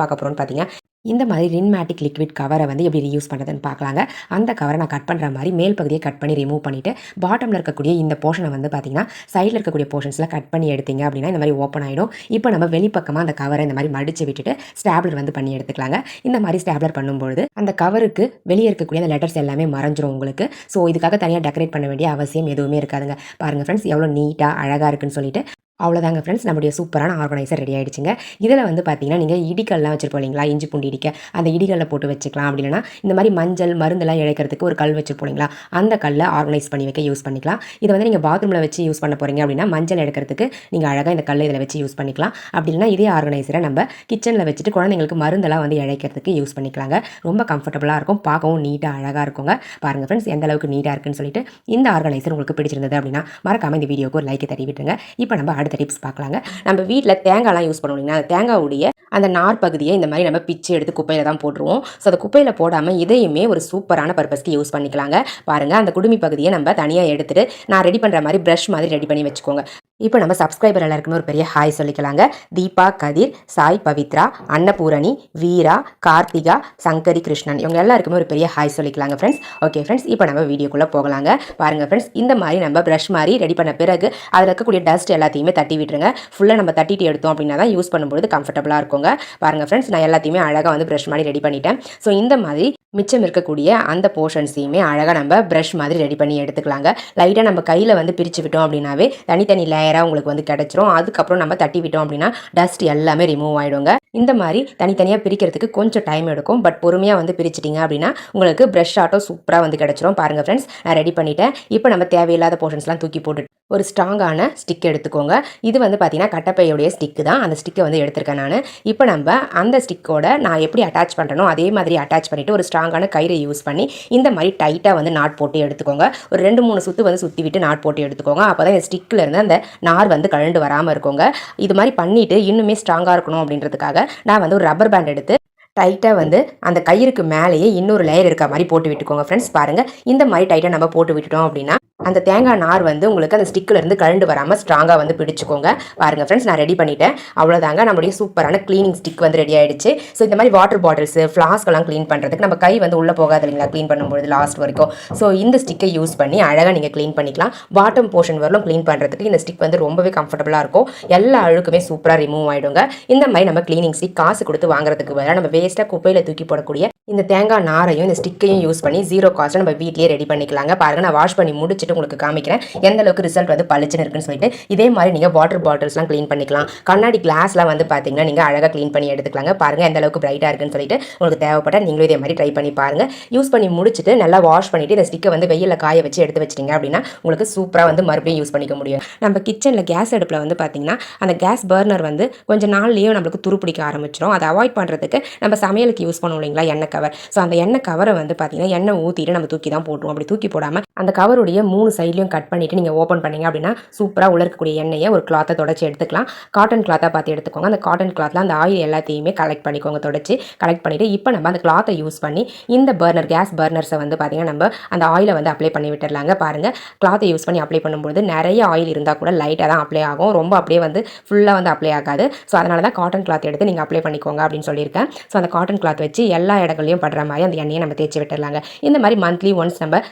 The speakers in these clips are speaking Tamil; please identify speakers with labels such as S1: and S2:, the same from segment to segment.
S1: பார்க்க போகிறோம்னு பார்த்தீங்க. இந்த மாதிரி ரின்மேட்டிக் லிக்விட் கவரை வந்து எப்படி ரீயூஸ் பண்ணுறதுன்னு பார்க்கலாங்க. அந்த கவரை நான் கட் பண்ணுற மாதிரி மேல் பகுதியை கட் பண்ணி ரிமூவ் பண்ணிவிட்டு பாட்டமில் இருக்கக்கூடிய இந்த போர்ஷனை வந்து பார்த்தீங்கன்னா சைடில் இருக்கக்கூடிய போர்ஷன்ஸில் கட் பண்ணி எடுத்தீங்க அப்படின்னா இந்த மாதிரி ஓப்பன் ஆகிடும். இப்போ நம்ம வெளிப்பக்கமாக அந்த கவரை இந்த மாதிரி மடித்து விட்டுட்டு ஸ்டாப்லர் வந்து பண்ணி எடுத்துக்கலாங்க. இந்த மாதிரி ஸ்டாப்லர் பண்ணும்பொழுது அந்த கவருக்கு வெளியே இருக்கக்கூடிய அந்த லெட்டர்ஸ் எல்லாமே மறைஞ்சிரும் உங்களுக்கு. ஸோ இதுக்காக தனியாக டெக்கரேட் பண்ண வேண்டிய அவசியம் எதுவுமே இருக்காதுங்க. பாருங்கள் ஃப்ரெண்ட்ஸ் எவ்வளோ நீட்டாக அழகாக இருக்குன்னு சொல்லிட்டு. அவ்வளோதாங்க ஃப்ரெண்ட்ஸ், நம்முடைய சூப்பரான ஆர்கனைசர் ரெடி ஆகிடுச்சுங்க. இதில் வந்து பார்த்தீங்கன்னா நீங்கள் இடிக்கல்லாம் வச்சுருப்போம் இல்லைங்களா, இஞ்சி பூண்டு இடிக்க, அந்த இடிகளில் போட்டு வச்சுக்கலாம். அப்படி இல்லைனா இந்த மாதிரி மஞ்சள் மருந்தெல்லாம் இழைக்கிறதுக்கு ஒரு கல் வச்சுருப்போம் இல்லைங்களா, அந்த கல்லை ஆர்கனைஸ் பண்ணி வைக்க யூஸ் பண்ணிக்கலாம். இதை வந்து நீங்கள் பாத்ரூமில் வச்சு யூஸ் பண்ண போகிறீங்க அப்படின்னா மஞ்சள் எடுக்கிறதுக்கு நீங்கள் அழகாக இந்த கல்லை இதில் வச்சு யூஸ் பண்ணிக்கலாம். அப்படி இல்லைனா இதே ஆர்கனைசரை நம்ம கிச்சனில் வச்சுட்டு குழந்தைங்களுக்கு மருந்தெல்லாம் வந்து இழைக்கிறதுக்கு யூஸ் பண்ணிக்கலாங்க. ரொம்ப கம்ஃபர்டபுளாக இருக்கும், பார்க்கவும் நீட்டாக அழகாக இருக்குங்க. பாருங்கள் ஃப்ரெண்ட்ஸ் எந்த அளவுக்கு நீட்டாக இருக்குன்னு சொல்லிட்டு. இந்த ஆர்கனைசர் உங்களுக்கு பிடிச்சிருந்தது அப்படின்னா மறக்காமல் இந்த வீடியோக்கு ஒரு லைக் தட்டி விட்டுருங்க. இப்போ நம்ம அடுத்த டிப்ஸ் பார்க்கலாங்க. நம்ம வீட்டில் தேங்காய்லாம் யூஸ் பண்ணுவோம் இல்லைங்களா, அந்த தேங்காவுடைய அந்த நார் பகுதியை இந்த மாதிரி நம்ம பிச்சு எடுத்து குப்பையில் தான் போட்டுருவோம். ஸோ அந்த குப்பையில் போடாமல் இதையுமே ஒரு சூப்பரான பர்பஸ்க்கு யூஸ் பண்ணிக்கலாங்க. பாருங்கள், அந்த குடுமி பகுதியை நம்ம தனியாக எடுத்துகிட்டு நான் ரெடி பண்ணுற மாதிரி ப்ரஷ் மாதிரி ரெடி பண்ணி வச்சுக்கோங்க. இப்போ நம்ம சப்ஸ்கிரைபர் எல்லாருக்குமே ஒரு பெரிய ஹாய் சொல்லிக்கலாங்க. தீபா, கதிர், சாய், பவித்ரா, அன்னபூரணி, வீரா, கார்த்திகா, சங்கரி, கிருஷ்ணன், இவங்க எல்லாருக்குமே ஒரு பெரிய ஹாய் சொல்லிக்கலாங்க ஃப்ரெண்ட்ஸ். ஓகே ஃப்ரெண்ட்ஸ், இப்போ நம்ம வீடியோக்குள்ளே போகலாங்க. பாருங்கள் ஃப்ரெண்ட்ஸ், இந்த மாதிரி நம்ம ப்ரஷ் மாதிரி ரெடி பண்ண பிறகு அதில் இருக்கக்கூடிய டஸ்ட் எல்லாத்தையுமே தட்டி விட்டுருங்க. ஃபுல்லாக நம்ம தட்டிட்டு எடுத்தோம் அப்படின்னா தான் யூஸ் பண்ணும்போது கம்ஃபர்டபுளாக இருக்குங்க. பாருங்கள் ஃப்ரெண்ட்ஸ், நான் எல்லாத்தையுமே அழகாக வந்து ப்ரஷ் மாதிரி ரெடி பண்ணிட்டேன். ஸோ இந்த மாதிரி மிச்சம் இருக்கக்கூடிய அந்த போர்ஷன்ஸையுமே அழகாக நம்ம ப்ரஷ் மாதிரி ரெடி பண்ணி எடுத்துக்கலாங்க. லைட்டாக நம்ம கையில் வந்து பிரித்து விட்டோம் அப்படின்னாவே தனித்தனி லேயராக உங்களுக்கு வந்து கிடச்சிரும். அதுக்கப்புறம் நம்ம தட்டி விட்டோம் அப்படின்னா டஸ்ட் எல்லாமே ரிமூவ் ஆகிடுங்க. இந்த மாதிரி தனித்தனியாக பிரிக்கிறதுக்கு கொஞ்சம் டைம் எடுக்கும், பட் பொறுமையாக வந்து பிரிச்சிட்டிங்க அப்படின்னா உங்களுக்கு ப்ரஷ் ஆட்டோ சூப்பராக வந்து கிடச்சிரும். பாருங்கள் ஃப்ரெண்ட்ஸ், நான் ரெடி பண்ணிவிட்டேன். இப்போ நம்ம தேவையில்லாத போர்ஷன்ஸ்லாம் தூக்கி போட்டுட்டு ஒரு ஸ்ட்ராங்கான ஸ்டிக் எடுத்துக்கோங்க. இது வந்து பார்த்தீங்கன்னா கட்டப்பையுடைய ஸ்டிக்கு தான், அந்த ஸ்டிக்கை வந்து எடுத்திருக்கேன் நான். இப்போ நம்ம அந்த ஸ்டிக்கோட நான் எப்படி அட்டாச் பண்ணுறனோ அதே மாதிரி அட்டாச் பண்ணிவிட்டு ஒரு ஸ்ட்ராங்கான கயிறை யூஸ் பண்ணி இந்த மாதிரி டைட்டாக வந்து நாட் போட்டு எடுத்துக்கோங்க. ஒரு 2-3 சுற்று வந்து சுற்றி விட்டு நாட் போட்டு எடுத்துக்கோங்க. அப்போ தான் இந்த ஸ்டிக்கில் இருந்து அந்த நார் வந்து கழண்டு வராமல் இருக்குங்க. இது மாதிரி பண்ணிவிட்டு இன்னுமே ஸ்ட்ராங்காக இருக்கணும் அப்படின்றதுக்காக நான் வந்து ஒரு ரப்பர் பேண்ட் எடுத்து டைட்டாக வந்து அந்த கயிறுக்கு மேலேயே இன்னொரு லேயர் இருக்க மாதிரி போட்டு விட்டுக்கோங்க ஃப்ரெண்ட்ஸ். பாருங்கள், இந்த மாதிரி டைட்டாக நம்ம போட்டு விட்டுட்டோம் அப்படின்னா அந்த தேங்காய் நார் வந்து உங்களுக்கு அந்த ஸ்டிக்கிலேருந்து கழண்டு வராமல் ஸ்ட்ராங்காக வந்து பிடிச்சிக்கோங்க. பாருங்கள் ஃப்ரெண்ட்ஸ், நான் ரெடி பண்ணிட்டேன். அவ்வளோதாங்க, நம்மளுடைய சூப்பரான க்ளீனிங் ஸ்டிக் வந்து ரெடி ஆகிடுச்சு. ஸோ இந்த மாதிரி வாட்டர் பாட்டில்ஸு, ஃப்ளாஸ்க்கெல்லாம் க்ளீன் பண்ணுறதுக்கு நம்ம கை வந்து உள்ளே போகாது இல்லைங்களா க்ளீன் பண்ணும்போது லாஸ்ட் வரைக்கும். ஸோ இந்த ஸ்டிக்கை யூஸ் பண்ணி அழகாக நீங்கள் க்ளீன் பண்ணிக்கலாம். பாட்டம் போர்ஷன் வரலும் க்ளீன் பண்ணுறதுக்கு இந்த ஸ்டிக் வந்து ரொம்பவே கம்ஃபர்டபுளாக இருக்கும். எல்லா அழுக்குமே சூப்பராக ரிமூவ் ஆகிடுங்க. இந்த மாதிரி நம்ம க்ளீனிங் ஸ்டிக் காசு கொடுத்து வாங்குறதுக்கு பதிலாக நம்ம வேஸ்ட்டாக குப்பையில் தூக்கி போடக்கூடிய இந்த தேங்காய் நாரையும் இந்த ஸ்டிக்கையும் யூஸ் பண்ணி 0 காஸ்ட்டில் நம்ம வீட்லேயே ரெடி பண்ணிக்கலாங்க. பாருங்கள், நான் வாஷ் பண்ணி முடிச்சுட்டு உங்களுக்கு காமிக்கிறேன் எந்த அளவுக்கு ரிசல்ட் வந்து பளிச்சுன்னு இருக்குன்னு சொல்லிட்டு. இதே மாதிரி நீங்கள் வாட்டர் பாட்டில்ஸ்லாம் க்ளீன் பண்ணிக்கலாம். கண்ணாடி கிளாஸ்லாம் வந்து பார்த்தீங்கன்னா நீங்கள் அழகாக க்ளீன் பண்ணி எடுத்துக்கலாங்க. பாருங்கள் எந்த அளவுக்கு பிரைட்டாக இருக்குன்னு சொல்லிட்டு. உங்களுக்கு தேவைப்பட்ட நீங்களும் இதே மாதிரி ட்ரை பண்ணி பாருங்கள். யூஸ் பண்ணி முடிச்சுட்டு நல்லா வாஷ் பண்ணிவிட்டு இந்த ஸ்டிக்கை வந்து வெயிலில் காய வச்சு எடுத்து வச்சிட்டிங்க அப்படின்னா உங்களுக்கு சூப்பராக வந்து மறுபடியும் யூஸ் பண்ணிக்க முடியும். நம்ம கிச்சனில் கேஸ் அடுப்பில் வந்து பார்த்தீங்கன்னா அந்த கேஸ் பர்னர் வந்து கொஞ்சம் நாள்லேயும் நம்மளுக்கு துருப்பிடிக்க ஆரம்பிச்சிடும். அதை அவாய்ட் பண்ணுறதுக்கு நம்ம சமையலுக்கு யூஸ் பண்ணுவோம் இல்லைங்களா எண்ணெய் கவர். ஸோ அந்த எண்ணெய் கவரை வந்து பார்த்தீங்கன்னா எண்ணெய் ஊற்றிட்டு நம்ம தூக்கி தான் போட்டுருவோம். அப்படி தூக்கி போடாமல் அந்த கவருடைய 3 சைட்லையும் கட் பண்ணிவிட்டு நீங்கள் ஓப்பன் பண்ணிங்க அப்படின்னா சூப்பராக உள்ள இருக்கக்கூடிய எண்ணெயை ஒரு கிளாத்தை தொடச்சி எடுத்துக்கலாம். காட்டன் கிளாத்தாக பார்த்து எடுத்துக்கோங்க. அந்த காட்டன் கிளாத்தில் அந்த ஆயில் எல்லாத்தையுமே கலெக்ட் பண்ணிக்கோங்க. தொடச்சி கலெக்ட் பண்ணிவிட்டு இப்போ நம்ம அந்த கிளாத்தை யூஸ் பண்ணி இந்த பர்னர் கேஸ் பர்னர்ஸை வந்து பார்த்தீங்கன்னா நம்ம அந்த ஆயிலை வந்து அப்ளை பண்ணி விட்டுடலாங்க. பாருங்கள், கிளாத்தை யூஸ் பண்ணி அப்ளை பண்ணும்போது நிறைய ஆயில் இருந்தால் கூட லைட்டாக தான் அப்ளை ஆகும், ரொம்ப அப்படியே வந்து ஃபுல்லாக வந்து அப்ளை ஆகாது. ஸோ அதனால தான் காட்டன் கிளாத் எடுத்து நீங்கள் அப்ளை பண்ணிக்கோங்க அப்படின்னு சொல்லியிருக்கேன். ஸோ அந்த காட்டன் கிளாத் வச்சு எல்லா இடங்களையும் படுற மாதிரி அந்த எண்ணெயை நம்ம தேய்ச்சி விட்டுடலாங்க. இந்த மாதிரி மந்த்லி ஒன்ஸ் நம்ம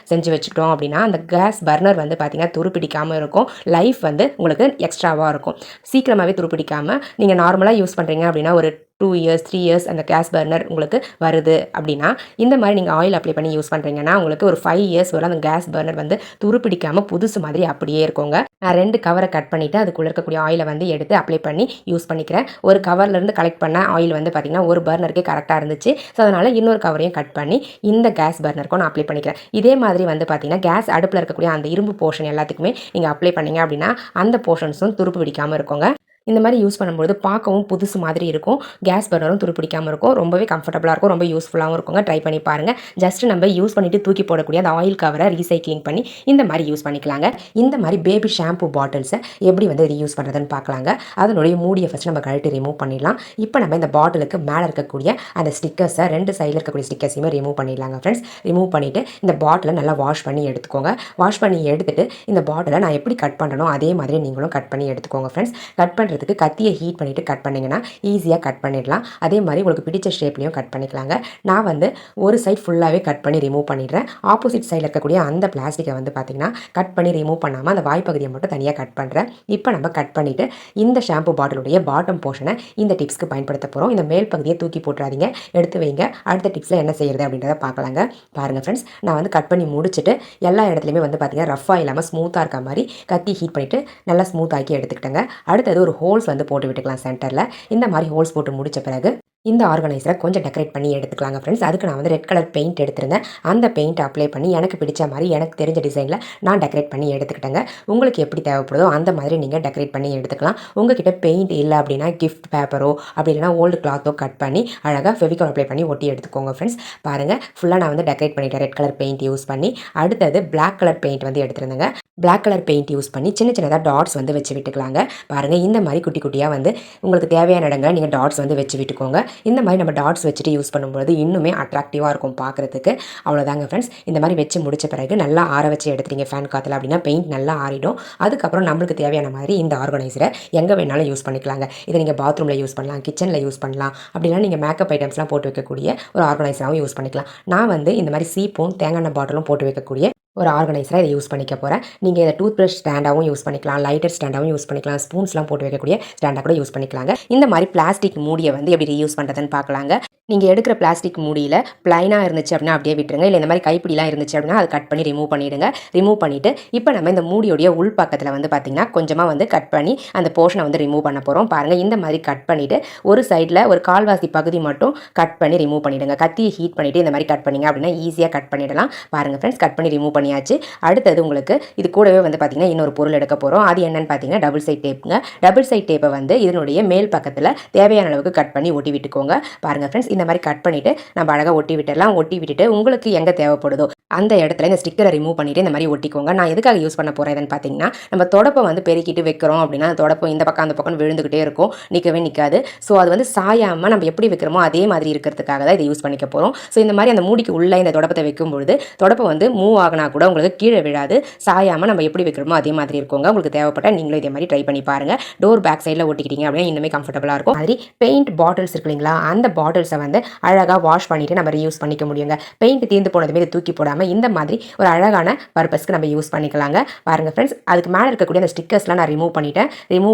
S1: செஞ்சு வச்சுக்கிட்டோம் அப்படின்னா அந்த கேஸ் பர்னர் வந்து பார்த்தீங்கன்னா துருப்பிடிக்காமல் இருக்கும். லைஃப் வந்து உங்களுக்கு எக்ஸ்ட்ராவாக இருக்கும். சீக்கிரமாகவே துருப்பிடிக்காமல் நீங்கள் நார்மலாக யூஸ் பண்ணுறீங்க அப்படின்னா ஒரு 2 இயர்ஸ் 3 இயர்ஸ் அந்த கேஸ் பர்னர் உங்களுக்கு வருது அப்படின்னா இந்த மாதிரி நீங்கள் ஆயில் அப்ளை பண்ணி யூஸ் பண்ணுறீங்கன்னா உங்களுக்கு ஒரு 5 இயர்ஸ் வரை அந்த கேஸ் பர்னர் வந்து துருப்பிடிக்காமல் புதுசு மாதிரி அப்படியே இருக்குங்க. நான் 2 கவரை கட் பண்ணிவிட்டு அதுக்குள்ளே இருக்கக்கூடிய ஆயிலை வந்து எடுத்து அப்ளை பண்ணி யூஸ் பண்ணிக்கிறேன். ஒரு கவர்லேருந்து கலெக்ட் பண்ண ஆயில் வந்து பார்த்திங்கன்னா ஒரு பர்னருக்கே கரெக்டாக இருந்துச்சு. ஸோ அதனால் இன்னொரு கவரையும் கட் பண்ணி இந்த கேஸ் பர்னருக்கும் நான் அப்ளை பண்ணிக்கிறேன். இதே மாதிரி வந்து பார்த்திங்கன்னா கேஸ் அடுப்பில் இருக்கக்கூடிய அந்த இரும்பு போர்ஷன் எல்லாத்துக்குமே நீங்கள் அப்ளை பண்ணிங்க அப்படின்னா அந்த போர்ஷன்ஸும் துருப்பு பிடிக்காமல் இருக்குங்க. இந்த மாதிரி யூஸ் பண்ணும்போது பார்க்கவும் புதுசு மாதிரி இருக்கும். கேஸ் பர்னரும் துருப்பிடிக்காமல் இருக்கும். ரொம்பவே கம்ஃபர்டபுளாக இருக்கும், ரொம்ப யூஸ்ஃபுல்லாகவும் இருக்குங்க. ட்ரை பண்ணி பாருங்கள். ஜஸ்ட் நம்ம யூஸ் பண்ணிவிட்டு தூக்கி போடக்கூடிய அந்த ஆயில் கவரை ரீசைக்ளிங் பண்ணி இந்த மாதிரி யூஸ் பண்ணிக்கலாங்க. இந்த மாதிரி பேபி ஷாம்பு பாட்டில்ஸை எப்படி வந்து ரீயூஸ் பண்ணுறதுன்னு பார்க்கலாங்க. அதனுடைய மூடியை ஃபஸ்ட் நம்ம கழட்டி ரிமூவ் பண்ணிடலாம். இப்போ நம்ம இந்த பாட்டிலுக்கு மேலே இருக்கக்கூடிய அந்த ஸ்டிக்கர்ஸை 2 சைடில் இருக்கக்கூடிய ஸ்டிக்கர்ஸையுமே ரிமூவ் பண்ணிடலாங்க ஃப்ரெண்ட்ஸ். ரிமூவ் பண்ணிவிட்டு இந்த பாட்டிலை நல்லா வாஷ் பண்ணி எடுத்துக்கோங்க. வாஷ் பண்ணி எடுத்துகிட்டு இந்த பாட்டிலை நான் எப்படி கட் பண்ணுறனோ அதே மாதிரி நீங்களும் கட் பண்ணி எடுத்துக்கோங்க ஃப்ரெண்ட்ஸ். கட் பண்ணுறது பண்ணுறதுக்கு கத்தியை ஹீட் பண்ணிவிட்டு கட் பண்ணிங்கன்னா ஈஸியாக கட் பண்ணிடலாம். அதே மாதிரி உங்களுக்கு பிடிச்ச ஷேப்லேயும் கட் பண்ணிக்கலாங்க. நான் வந்து ஒரு சைட் ஃபுல்லாகவே கட் பண்ணி ரிமூவ் பண்ணிடுறேன். ஆப்போசிட் சைடில் இருக்கக்கூடிய அந்த பிளாஸ்டிக்கை வந்து பார்த்திங்கன்னா கட் பண்ணி ரிமூவ் பண்ணாமல் அந்த வாய்ப்பகுதியை மட்டும் தனியாக கட் பண்ணுறேன். இப்போ நம்ம கட் பண்ணிவிட்டு இந்த ஷாம்பு பாட்டிலுடைய பாட்டம் போர்ஷனை இந்த டிப்ஸ்க்கு பயன்படுத்த போகிறோம். இந்த மேல் பகுதியை தூக்கி போட்டுறாதீங்க, எடுத்து வைங்க. அடுத்த டிப்ஸில் என்ன செய்கிறது அப்படின்றத பார்க்கலாங்க. பாருங்கள் ஃப்ரெண்ட்ஸ், நான் வந்து கட் பண்ணி முடிச்சுட்டு எல்லா இடத்துலையுமே வந்து பார்த்திங்கன்னா ரஃபாக இல்லாமல் ஸ்மூத்தாக இருக்க மாதிரி கத்தி ஹீட் பண்ணிவிட்டு நல்லா ஸ்மூத் ஆக்கி எடுத்துக்கிட்டேங்க. அடுத்தது ஒரு ஹோல்ஸ் வந்து போட்டு விட்டுக்கலாம் சென்டரில். இந்த மாதிரி ஹோல்ஸ் போட்டு முடித்த பிறகு இந்த ஆர்கனைசரை கொஞ்சம் டெக்கரேட் பண்ணி எடுத்துக்கலாங்க ஃப்ரெண்ட்ஸ். அதுக்கு நான் வந்து ரெட் கலர் பெயிண்ட் எடுத்திருந்தேன். அந்த பெயிண்ட் அப்ளை பண்ணி எனக்கு பிடிச்ச மாதிரி எனக்கு தெரிஞ்ச டிசைனில் நான் டெக்கரேட் பண்ணி எடுத்துக்கிட்டேங்க. உங்களுக்கு எப்படி தேவைப்படுதோ அந்த மாதிரி நீங்கள் டெக்கரேட் பண்ணி எடுத்துக்கலாம். உங்ககிட்ட பெயிண்ட் இல்லை அப்படின்னா கிஃப்ட் பேப்பரோ அப்படி இல்லைனா ஓல்டு கிளாத்தோ கட் பண்ணி அழகாக ஃபெவிகால் அப்ளை பண்ணி ஒட்டி எடுத்துக்கோங்க ஃப்ரெண்ட்ஸ். பாருங்கள், ஃபுல்லாக நான் வந்து டெக்கரேட் பண்ணிட்டேன் ரெட் கலர் பெயிண்ட் யூஸ் பண்ணி. அடுத்தது பிளாக் கலர் பெயிண்ட் வந்து எடுத்துருந்தேங்க. பிளாக் கலர் பெயிண்ட் யூஸ் பண்ணி சின்ன சின்னதாக டாட்ஸ் வந்து வச்சு விட்டுக்கலாங்க. பாருங்கள், இந்த மாதிரி குட்டி குட்டியாக வந்து உங்களுக்கு தேவையான இடங்களை நீங்கள் டாட்ஸ் வந்து வச்சு விட்டுக்கோங்க. இந்த மாதிரி நம்ம டாட்ஸ் வச்சுட்டு யூஸ் பண்ணும்போது இன்னுமே அட்ராக்டிவாக இருக்கும் பார்க்குறதுக்கு. அவ்வளோதாங்க ஃப்ரெண்ட்ஸ். இந்த மாதிரி வச்சு முடிச்ச பிறகு நல்லா ஆற வச்சு எடுத்துறீங்க ஃபேன் காற்றுல அப்படின்னா பெயிண்ட் நல்லா ஆறிடும். அதுக்கப்புறம் நம்மளுக்கு தேவையான மாதிரி இந்த ஆர்கனைசரை எங்கே வேணாலும் யூஸ் பண்ணிக்கலாங்க. இதை நீங்கள் பாத்ரூமில் யூஸ் பண்ணலாம், கிச்சனில் யூஸ் பண்ணலாம், அப்படின்னா நீங்கள் மேக்கப் ஐட்டம்ஸ்லாம் போட்டு வைக்கக்கூடிய ஒரு ஆர்கனைசராகவும் யூஸ் பண்ணிக்கலாம். நான் வந்து இந்த மாதிரி சீப்பும் தேங்காய் எண்ணெய் பாட்டிலும் போட்டு வைக்கக்கூடிய ஒரு ஆர்கனைசராக இதை யூஸ் பண்ணிக்க போகிறேன். நீங்கள் இதை டூத் ப்ரஷ் ஸ்டாண்டாகவும் யூஸ் பண்ணிக்கலாம், லைட்டர் ஸ்டாண்டாகவும் யூஸ் பண்ணிக்கலாம், ஸ்பூன்ஸ்லாம் போட்டு வைக்கக்கூடிய ஸ்டாண்டாக கூட யூஸ் பண்ணிக்கலாங்க. இந்த மாதிரி பிளாஸ்டிக் மூடியை வந்து எப்படி ரீயூஸ் பண்ணுறதுன்னு பார்க்கலாங்க. நீங்கள் எடுக்கிற பிளாஸ்டிக் மூடியில் ப்ளைனாக இருந்துச்சு அப்படின்னா அப்படியே விட்டுருங்க. இல்லை இந்த மாதிரி கைப்பிடிலாம் இருந்துச்சு அப்படின்னா அதை கட் பண்ணி ரிமூவ் பண்ணிவிடுங்க. ரிமூவ் பண்ணிவிட்டு இப்போ நம்ம இந்த மூடியோடைய உள் பக்கத்தில் வந்து பார்த்திங்கன்னா கொஞ்சமாக வந்து கட் பண்ணி அந்த போர்ஷனை வந்து ரிமூவ் பண்ண போகிறோம். பாருங்கள், இந்த மாதிரி கட் பண்ணிவிட்டு ஒரு சைடில் ஒரு கால்வாசி பகுதி மட்டும் கட் பண்ணி ரிமூவ் பண்ணிவிடுங்க. கத்தியை ஹீட் பண்ணிவிட்டு இந்த மாதிரி கட் பண்ணிங்க அப்படின்னா ஈஸியாக கட் பண்ணிடலாம். பாருங்கள் ஃப்ரெண்ட்ஸ், கட் பண்ணி ரிமூவ் பண்ணியாச்சு. அடுத்தது உங்களுக்கு இது கூடவே வந்து பார்த்திங்கன்னா இன்னொரு பொருள் எடுக்க போகிறோம். அது என்னென்னு பார்த்தீங்கன்னா டபுள் சைட் டேப்புங்க. டபுள் சைட் டேப்பை வந்து இதனுடைய மேல் பக்கத்தில் தேவையான அளவுக்கு கட் பண்ணி ஒட்டி விட்டுக்கோங்க. பாருங்கள் ஃப்ரெண்ட்ஸ், இந்த மாதிரி கட் பண்ணிவிட்டு நம்ம அழகாக ஒட்டி விட்டுடலாம். ஒட்டி விட்டுட்டு உங்களுக்கு எங்கே தேவைப்படுதோ அந்த இடத்துல இந்த ஸ்டிக்கரை ரிமூவ் பண்ணிவிட்டு இந்த மாதிரி ஒட்டிக்கோங்க. நான் எதுக்காக யூஸ் பண்ண போகிறேன்னு பார்த்தீங்கன்னா, நம்ம தொடப்பை வந்து பெருக்கிட்டு வைக்கிறோம் அப்படின்னா தொடப்பம் இந்த பக்கம் அந்த பக்கம் விழுந்துக்கிட்டே இருக்கும், நிற்கவே நிற்காது. ஸோ அது வந்து சாயாமல் நம்ம எப்படி வைக்கிறோமோ அதே மாதிரி இருக்கிறதுக்காக தான் இதை யூஸ் பண்ணிக்க போகிறோம். ஸோ இந்த மாதிரி அந்த மூடிக்கு உள்ளே இந்த தொடப்பத்தை வைக்கும்பொழுது தொடப்பை வந்து மூவ் ஆகினா கூட உங்களுக்கு கீழே விழாது, சாயாமல் நம்ம எப்படி வைக்கிறோமோ அதே மாதிரி இருக்குங்க. உங்களுக்கு தேவைப்பட்ட நீங்களும் இதே மாதிரி ட்ரை பண்ணி பாருங்கள். டோர் பேக் சைடில் ஒட்டிக்கிட்டீங்க அப்படின்னா இன்னுமே கம்ஃபர்டபுளாக இருக்கும். மாதிரி பெயிண்ட் பாட்டில்ஸ் இருக்கு இல்லைங்களா, அந்த பாட்டில்ஸை வந்து அழகாக வாஷ் பண்ணிவிட்டு நம்ம ரீயூஸ் பண்ணிக்க முடியுங்க. பெயிண்ட் தீர்ந்து போனதுமே இதை தூக்கி போடாமல் இந்த மாதிரி ஒரு அழகான பர்பஸ்க்கு நம்ம யூஸ் பண்ணிக்கலாங்க. பாருங்கள் ஃப்ரெண்ட்ஸ், அதுக்கு மேலே இருக்கக்கூடிய அந்த ஸ்டிக்கர்ஸ்லாம் நான் ரிமூவ்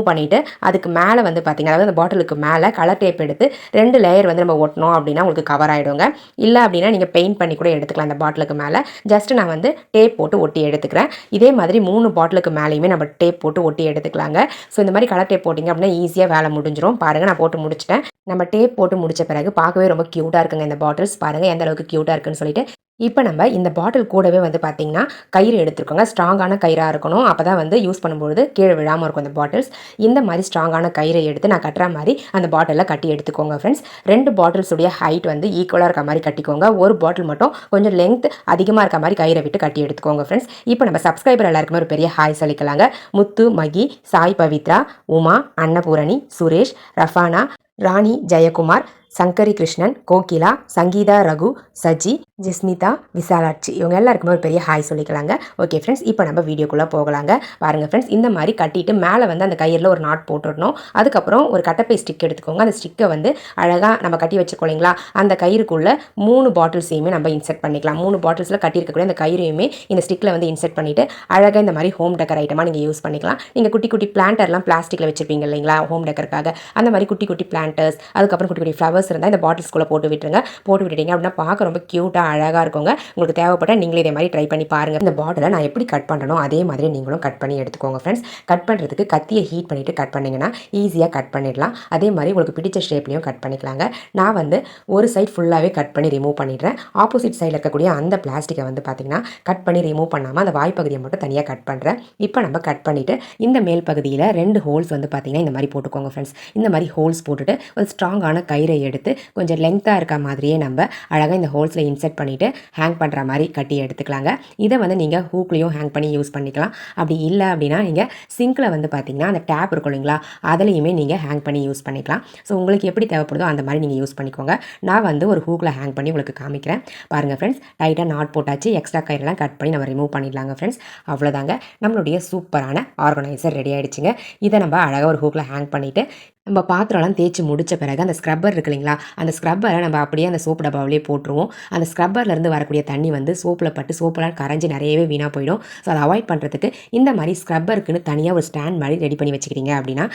S1: பண்ணிவிட்டு அதுக்கு மேலே வந்து பார்த்திங்கன்னா அதாவது அந்த பாட்டிலுக்கு மேலே கலர் டேப் எடுத்து 2 லேயர் வந்து நம்ம ஒட்டணும் அப்படின்னா உங்களுக்கு கவர் ஆகிடுங்க. இல்லை அப்படின்னா நீங்கள் பெயிண்ட் பண்ணி கூட எடுத்துக்கலாம். அந்த பாட்டிலுக்கு மேலே ஜஸ்ட் நான் வந்து டேப் போட்டு ஒட்டி எடுத்துக்கிறேன். இதே மாதிரி 3 பாட்டிலுக்கு மேலேயுமே நம்ம டேப் போட்டு ஒட்டி எடுத்துக்கலாங்க. ஸோ இந்த மாதிரி கலர் டேப் போட்டிங்க அப்படின்னா ஈஸியாக வேலை முடிஞ்சிடும். பாருங்கள், நான் போட்டு முடிச்சிட்டேன். நம்ம டேப் போட்டு முடிச்ச பிறகு பார்க்கவே ரொம்ப க்யூட்டாக இருக்குங்க இந்த பாட்டில்ஸ். பாருங்கள் எந்த அளவுக்கு க்யூட்டாக இருக்குன்னு சொல்லிட்டு. இப்போ நம்ம இந்த பாட்டில் கூடவே வந்து பார்த்திங்கன்னா கயிறு எடுத்துருக்கோங்க. ஸ்ட்ராங்கான கயிறாக இருக்கணும், அப்போ தான் வந்து யூஸ் பண்ணும்போது கீழே விழாமல் இருக்கும் இந்த பாட்டில்ஸ். இந்த மாதிரி ஸ்ட்ராங்கான கயிறை எடுத்து நான் கட்டுற மாதிரி அந்த பாட்டிலில் கட்டி எடுத்துக்கோங்க ஃப்ரெண்ட்ஸ். 2 பாட்டில்ஸுடைய ஹைட் வந்து ஈக்குவலாக இருக்க மாதிரி கட்டிக்கோங்க. ஒரு பாட்டில் மட்டும் கொஞ்சம் லென்த் அதிகமாக இருக்க மாதிரி கயிறை விட்டு கட்டி எடுத்துக்கோங்க ஃப்ரெண்ட்ஸ். இப்போ நம்ம சப்ஸ்கிரைபர் எல்லாருக்குமே ஒரு பெரிய ஹாய் சொல்லிக்கலாங்க. முத்து, மகி, சாய் பவித்ரா, உமா, அன்னபூரணி, சுரேஷ், ரஃபானா, ராணி, ஜெயக்குமார், சங்கரி கிருஷ்ணன், கோகிலா, சங்கீதா, ரகு, சஜி, ஜிஸ்மிதா, விசாலாட்சி, இவங்க எல்லாருக்குமே ஒரு பெரிய ஹாய் சொல்லிக்கலாங்க. ஓகே ஃப்ரெண்ட்ஸ், இப்போ நம்ம வீடியோக்குள்ளே போகலாங்க. பாருங்கள் ஃப்ரெண்ட்ஸ், இந்த மாதிரி கட்டிட்டு மேலே வந்து அந்த கயிறில் ஒரு நாட் போட்டுடணும். அதுக்கப்புறம் ஒரு கட்டப்பை ஸ்டிக் எடுத்துக்கோங்க. அந்த ஸ்டிக்கை வந்து அழகாக நம்ம கட்டி வச்சுக்கோ இல்லைங்களா, அந்த கயிறுக்குள்ளே 3 பாட்டில்ஸையுமே நம்ம இன்செர்ட் பண்ணிக்கலாம். 3 பாட்டில்ஸில் கட்டியிருக்கக்கூடிய அந்த கயிறையுமே இந்த ஸ்டிக்கில் வந்து இன்செர்ட் பண்ணிவிட்டு அழகாக இந்த மாதிரி ஹோம் டெக்கர் ஐட்டமாக நீங்கள் யூஸ் பண்ணிக்கலாம். நீங்கள் குட்டி குட்டி பிளான்டர்லாம் பிளாஸ்டிக்கில் வச்சுருப்பீங்க இல்லைங்களா ஹோம் டெக்கருக்காக, அந்த மாதிரி குட்டி குட்டி பிளான்டர்ஸ், அதுக்கப்புறம் குட்டி குட்டி ஃப்ளவர்ஸ் இருந்தால் இந்த பாட்டில்ஸ்குள்ளே போட்டு விட்டுருங்க. போட்டு விட்டுட்டீங்க அப்படின்னா பார்க்க ரொம்ப க்யூட்டாக அழகாக இருக்குங்க. உங்களுக்கு தேவைப்பட்ட நீங்களே இதே மாதிரி ட்ரை பண்ணி பாருங்கள். இந்த பாட்டிலை நான் எப்படி கட் பண்ணுறனோ அதே மாதிரி நீங்களும் கட் பண்ணி எடுத்துக்கோங்க ஃப்ரெண்ட்ஸ். கட் பண்ணுறதுக்கு கத்தியை ஹீட் பண்ணிவிட்டு கட் பண்ணிங்கன்னா ஈஸியாக கட் பண்ணிடலாம். அதே மாதிரி உங்களுக்கு பிடிச்ச ஷேப்லேயும் கட் பண்ணிக்கலாங்க. நான் வந்து ஒரு சைட் ஃபுல்லாகவே கட் பண்ணி ரிமூவ் பண்ணிடுறேன். ஆப்போசிட் சைடில் இருக்கக்கூடிய அந்த பிளாஸ்டிக்கை வந்து பார்த்திங்கன்னா கட் பண்ணி ரிமூவ் பண்ணாமல் அந்த வாய்ப்பகுதியை மட்டும் தனியாக கட் பண்ணுறேன். இப்போ நம்ம கட் பண்ணிவிட்டு இந்த மேல் பகுதியில் 2 ஹோல்ஸ் வந்து பார்த்திங்கன்னா இந்த மாதிரி போட்டுக்கோங்க ஃப்ரெண்ட்ஸ். இந்த மாதிரி ஹோல்ஸ் போட்டுட்டு ஒரு ஸ்ட்ராங்கான கயிறை எடுத்து கொஞ்சம் லென்த்தாக இருக்க மாதிரியே நம்ம அழகாக இந்த ஹோல்ஸில் இன்செர்ட் இன்சர்ட் பண்ணிவிட்டு ஹேங் பண்ணுற மாதிரி கட்டி எடுத்துக்கலாங்க. இதை வந்து நீங்கள் ஹூக்லேயும் ஹேங் பண்ணி யூஸ் பண்ணிக்கலாம். அப்படி இல்லை அப்படின்னா நீங்கள் சிங்கில் வந்து பார்த்தீங்கன்னா அந்த டேப் இருக்கும் இல்லைங்களா, அதுலேயுமே நீங்கள் ஹேங் பண்ணி யூஸ் பண்ணிக்கலாம். ஸோ உங்களுக்கு எப்படி தேவைப்படுதோ அந்த மாதிரி நீங்கள் யூஸ் பண்ணிக்கோங்க. நான் வந்து ஒரு ஹூக்கில் ஹேங் பண்ணி உங்களுக்கு காமிக்கிறேன் பாருங்கள் ஃப்ரெண்ட்ஸ். டைட்டாக நாட் போட்டாச்சு, எக்ஸ்ட்ரா கயிறெல்லாம் கட் பண்ணி நம்ம ரிமூவ் பண்ணிடலாங்க ஃப்ரெண்ட்ஸ். அவ்வளோதாங்க, நம்மளுடைய சூப்பரான ஆர்கனைசர் ரெடி ஆகிடுச்சுங்க. இதை நம்ம அழகாக ஒரு ஹூக்கில் ஹேங் பண்ணிவிட்டு நம்ம பாத்திரம்லாம் தேய்ச்சி முடித்த பிறகு அந்த ஸ்க்ரப்பர் இருக்கு இல்லைங்களா, அந்த ஸ்க்ரப்பரை நம்ம அப்படியே அந்த சோப்பு டப்பாவிலே போட்டுருவோம். அந்த ஸ்க்ரப்பர்லேருந்து வரக்கூடிய தண்ணி வந்து சோப்பில் பட்டு சோப்பெல்லாம் கரைஞ்சி நிறையவே வீணாக போயிடும். ஸோ அதை அவாய்ட் பண்ணுறதுக்கு இந்த மாதிரி ஸ்க்ரப்பருக்குன்னு தனியாக ஒரு ஸ்டாண்ட் மாதிரி ரெடி பண்ணி வச்சுக்கிட்டீங்க அப்படின்னா